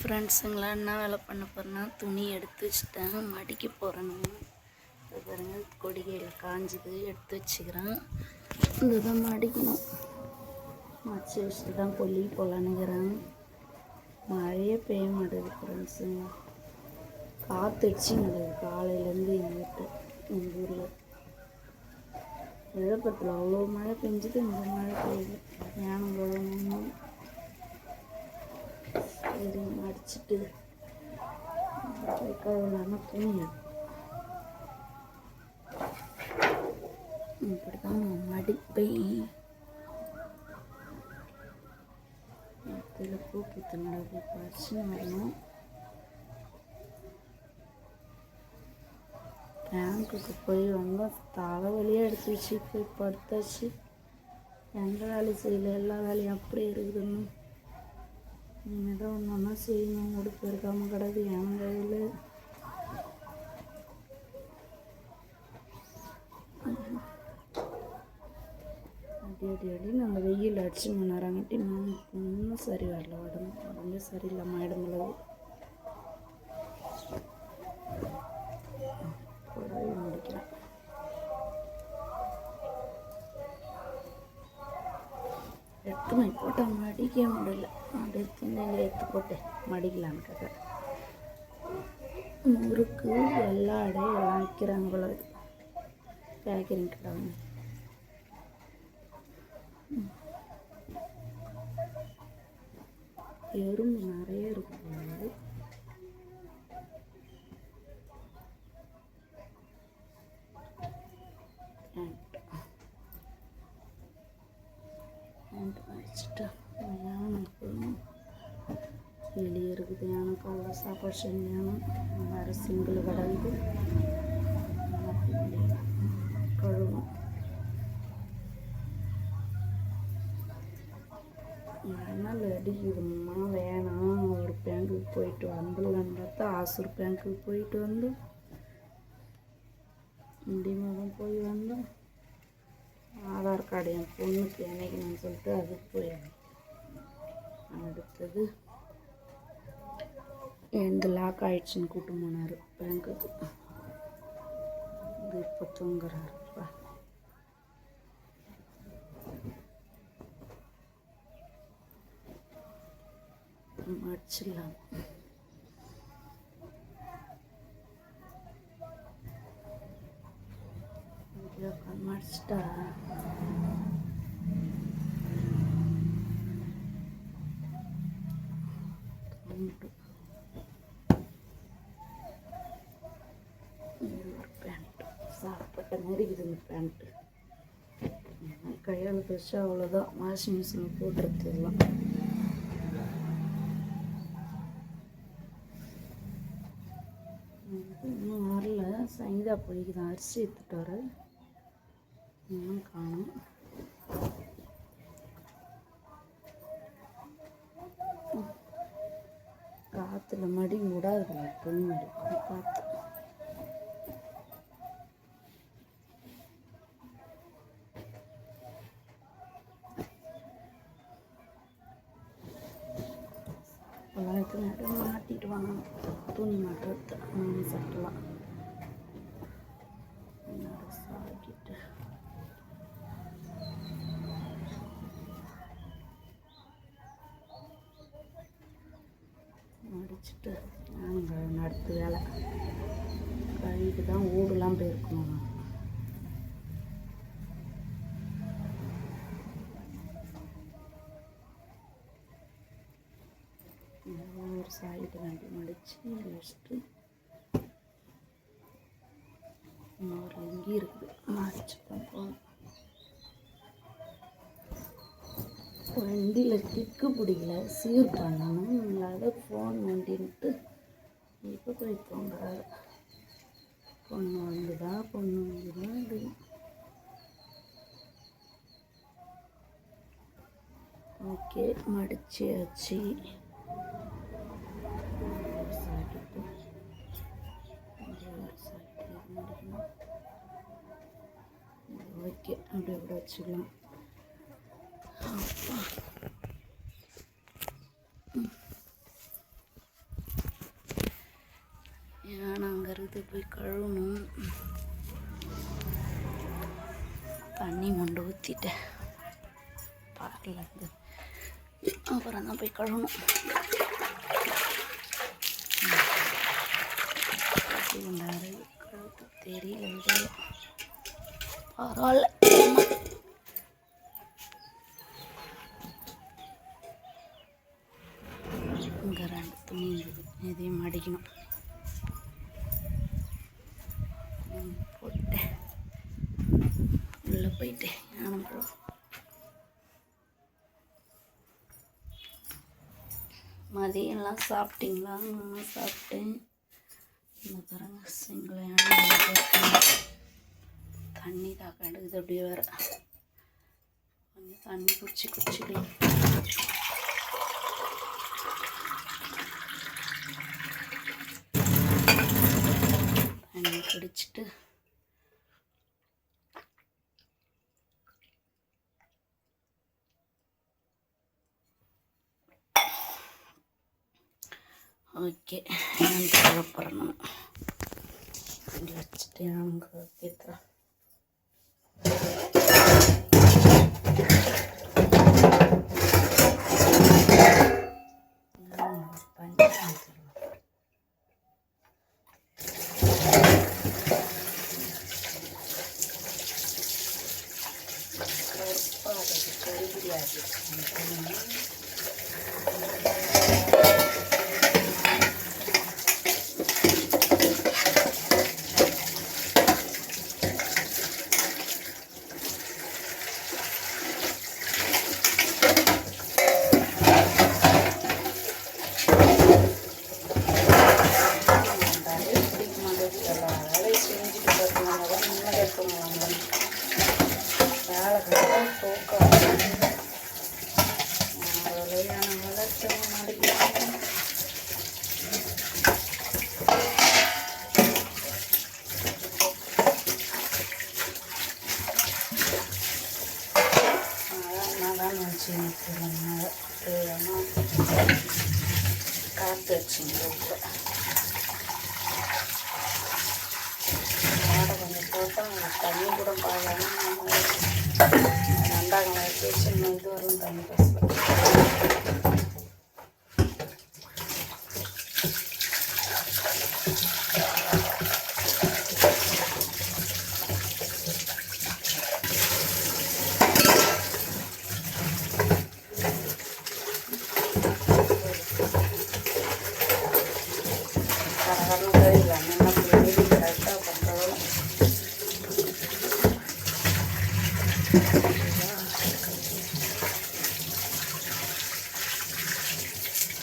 ஃப்ரெண்ட்ஸுங்களா என்ன வேலை பண்ண போகிறேன்னா துணி எடுத்து வச்சுட்டேன், மடிக்க போகிறேன்னு. இது பாருங்கள், கொடிகையில் காஞ்சிது, எடுத்து வச்சுக்கிறேன். இதுதான் மடிக்கணும். மடிச்சு வச்சுட்டு தான் கொல்லி போகலான்னுக்கிறேன். மழையே பெய்ய மாட்டேது ஃப்ரெண்ட்ஸுங்க. காற்று அடிச்சுங்கிறது காலையிலேருந்து எங்கள் ஊரில். விழுப்புரத்தில் அவ்வளோ மழை பெஞ்சுது, இந்த மழை பெய்யுது. ஞானம் கழுவணும். சரி, மடிச்சுட்டு கழுவலாமல் துணி இப்படி தான் மடிப்பை. இதில் பூ பூத்து நடக்கு பறிச்சுன்னு வரணும். பேங்க்குக்கு போய் வந்தோம், தலைவலியாக எடுத்து வச்சு போய் படுத்தாச்சு. எந்த வேலை செய்யல, எல்லா வேலையும் அப்படியே இருக்குதுன்னு. இனிமேல் தான் ஒன்று ஒன்றா செய்யணும். உடுப்பு இருக்காமல் கிடக்கு என் கையில். அடி அந்த வெயில் அடிச்சுன்னு நேரங்காட்டி இன்னும் சரி வரல. உடம்பே சரியில்லாமல் ஆயிடுங்களது. புடவை முடிக்கிறேன். எடுத்துமை போட்டால் மடிக்க முடியல. அப்படியே திண்ணையில் எடுத்து போட்டு மடிக்கலான்னு கேட்க. முறுக்கு எல்லா இடையும் எல்லாம் விற்கிறாங்க போல. பேக்கரிங் கிட்டாங்க. எறும்பு நிறைய இருக்கு. வச்சுட்டா வெளியே இருக்குது. எனக்கு அவ்வளோ சாப்பாடு செஞ்சாலும் வேறு சிங்கிள் கிடக்குது. கழுவும். அதனால் அடிக்குதும்மா, வேணாம். ஒரு பேங்க்குக்கு போயிட்டு வந்துடலான்னு பார்த்தா ஆசூர் பேங்க்குக்கு போயிட்டு வந்து முடிமகம் போய் வந்தோம். ஆதார் கார்டு என் பொண்ணுக்கு இணைக்கணும்னு சொல்லிட்டு அதுக்கு போய் அடுத்தது எந்த லாக் ஆயிடுச்சுன்னு கூட்டு போனார் பேங்க்குக்கு. இது இப்போ தூங்குறாருப்பா. மடிச்சிடலாம். மடிச்சிட்டா பேண்ட்டு சாப்பிட்ட மாதிரி இருக்குது. இந்த பேண்ட்டு கையால் தைச்சா அவ்வளோதான். வாஷிங் மிஷினில் போட்டுருக்கலாம். இன்னும் வரல. சங்கீதா போய்க்கு தான் அரிசி எடுத்துட்டு வர. இன்னும் காணும். காற்றுல மடி விடாது. துணி மடி காற்று. எல்லாத்துக்கும் மாட்டிட்டு வாங்க. துணி மாட்டுறது சட்டலாம் சாக்கிட்டு முடிச்சுட்டு நாங்கள் அடுத்த வேலை கழுவிட்டு தான் ஊடெல்லாம் போயிருக்கணும். ஒரு சாயிட்டு நம்பி முடிச்சு வச்சுட்டு இன்னொரு லுங்கி இருக்குது மடிச்சுப்போம். போகணும். வண்டியில் டிக்கு பிடிக்கல, சீர் பண்ணணும். இல்லாத ஃபோன் வண்டின்ட்டு இப்போ போய் தூங்குறாரு. பொண்ணு வந்துதா அப்படி. ஓகே, மடிச்சாச்சு. ஓகே, அப்படியே கூட வச்சுக்கலாம். அப்பா கழுத்து போய் கழுவணும். தண்ணி மொண்டு ஊற்றிட்டேன் பார்லேருந்து, அப்புறம் தான் போய் கழுவணும். கழுத்து தெரியல, பரவாயில்ல. இங்கே 2 துணி இருக்குது, இதையும் மடிக்கணும். போட்டேன் உள்ளே போயிட்டேன். ஞானம்பழம் மதியம்லாம் சாப்பிட்டீங்களா? நான் சாப்பிட்டேன். இந்த பாருங்க சிங்கிளான தண்ணி தான் கெடுக்குது. அப்படியே வேற கொஞ்சம் தண்ணி குடிச்சிக்கலாம். தண்ணி குடிச்சிட்டு ஓகே போடணும். இப்படி வச்சுட்டு அங்கே கேட்குறேன். காற்று வச்சுங்க மாடை கொஞ்சம் போட்டால் தண்ணி கூட பாழாமல் 2ஆம் கிளாஸ் சின்ன இது வரலாம் தண்ணி பஸ்ஸில்.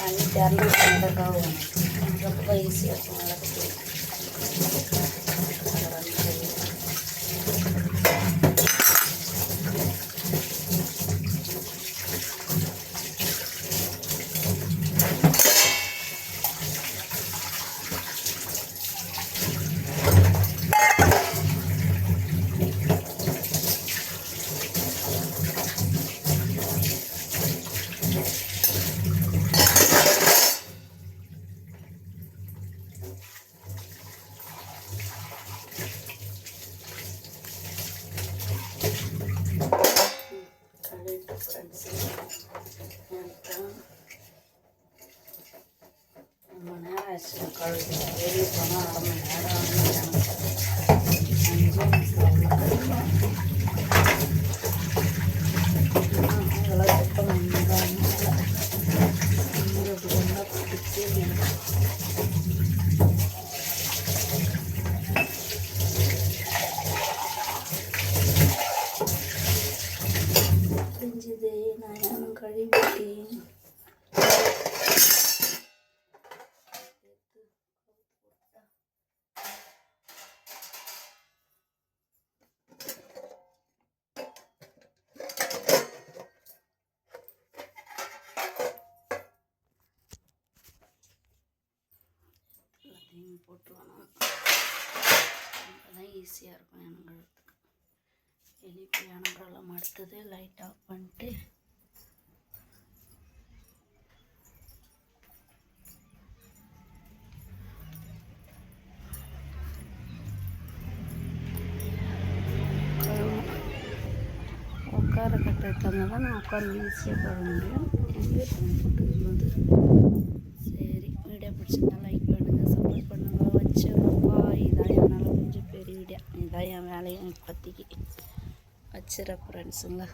தண்ணி திறந்து மிளகாவும் ரொம்ப ஈஸியாக இருக்கும். மிளகு ரொம்ப நேரம் ஆச்சு கழுவி வெளியே போனால் 1/2 மணி நேரம் 5 இதெல்லாம் சுத்தம் பிரிஞ்சுது. நான் யாரும் கழுவிட்டேன். போட்டுருவானோ அப்போதான் ஈஸியாக இருக்கும் எனங்கிறதுக்கு. எலிப்பி எனங்கெல்லாம் அடுத்தது லைட் ஆஃப் பண்ணிட்டு உட்கார கட்ட எடுத்தாங்க தான் நான் உட்காந்து ஈஸியாக போக முடியும். எங்கே போட்டுருந்தது. சரி, வீடியோ பிடிச்சிருந்தா லைக் பண்ணுங்கள், சப்போர்ட் பண்ணுங்கள். வச்சிடறப்பா. இதான் என்னால் கொஞ்சம் பெரிய வீடியோ. இதான் என் வேலையும் இப்போதைக்கு. வச்சிடறேன் ஃப்ரெண்ட்ஸுங்க.